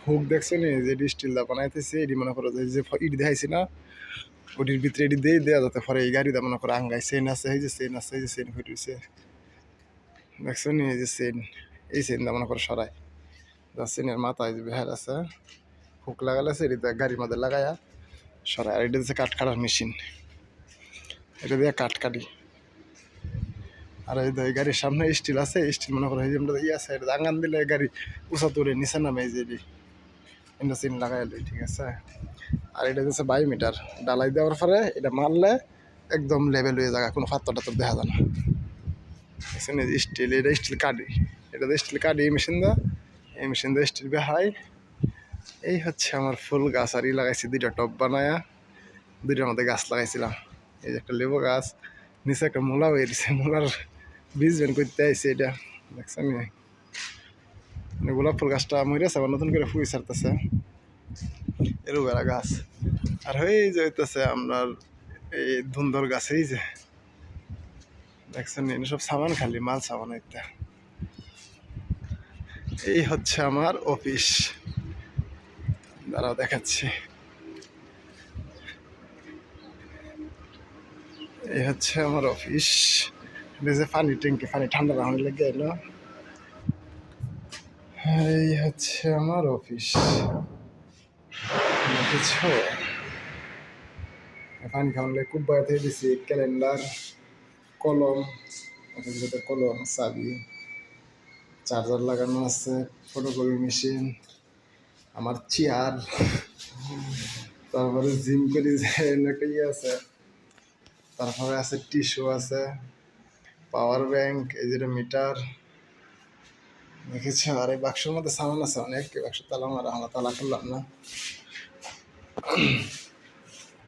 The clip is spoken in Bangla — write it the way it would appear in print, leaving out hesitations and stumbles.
হুক দেখছো নি যে স্টিল দা বানাইতেছে এটি মনে করো যে ইট দেখাইছি না ওটির ভিতরে এটি দিয়ে দেওয়া যাতে পরে এই গাড়িটা মনে করো আঙ্গাই চেন আছে এই যে চেন আছে এই যে চেন ফুটেছে দেখছো নি এই যে চেন এই চেনটা মনে করো সরাই যা চেনের মাথায় যে বেহার আছে হুক লাগালেছে এটিতে গাড়ির মধ্যে লাগায়া সরাই আর এটা হচ্ছে কাঠ কাটার মেশিন এটা দিয়ে কাঠ কাটি আর এই গাড়ির সামনে স্টিল আছে স্টিল মনে করো এই যে আছে এটা আঙ্গান দিলে গাড়ি উঁচা তোরে নিচে নামে এই যে এটা চেন লাগাইলে ঠিক আছে আর এটা হচ্ছে 22 মিটার ডালাই দেওয়ার পরে এটা মারলে একদম লেভেল হয়ে যায় কোনো ফাত্তর টাত্তর দেখা যায় না স্টিল এটা স্টিল কাটি এটা স্টিল কাটি এই মেশিন দিয়ে স্টিল বেহাই এই হচ্ছে আমার ফুল গাছ আর লাগাইছি দুইটা টব বানায়া দুইটার মধ্যে গাছ লাগাইছিলাম এই যে একটা লেবু গাছ নিচে একটা মূলা হয়ে দিছে মূলার বীজ বের করতে আইছে এটা দেখছেন গোলাপ ফুল গাছটা মরেছে আবার নতুন করে ফুল ছাড়তেছে এরোবেরা গাছ আর হয়ে যাইতেছে আপনার এই ধুন্দর গাছ এই যে দেখছেন সব সামান খালি মাল সামান হইতে এই হচ্ছে আমার অফিস দাঁড়াও দেখাচ্ছি এই হচ্ছে আমার অফিস যে পানি ট্যাঙ্কি পানি ঠান্ডা না হলে লেগে এলো এই হচ্ছে আমার অফিস কিছু পানি খাওয়ালে খুব বাইরে থেকে দিছি ক্যালেন্ডার কলম কলম চাবি চার্জার লাগানো আছে ফটোকপি মেশিন আমার চেয়ার তারপরে জিম করি যে একটা ইয়ে আছে তারপরে আছে টিস্যু আছে পাওয়ার ব্যাংক এই যেটা মিটার দেখেছি আর এই বাক্সের মধ্যে সামান আছে অনেক বাক্স তালা মারা আমরা তালা করলাম না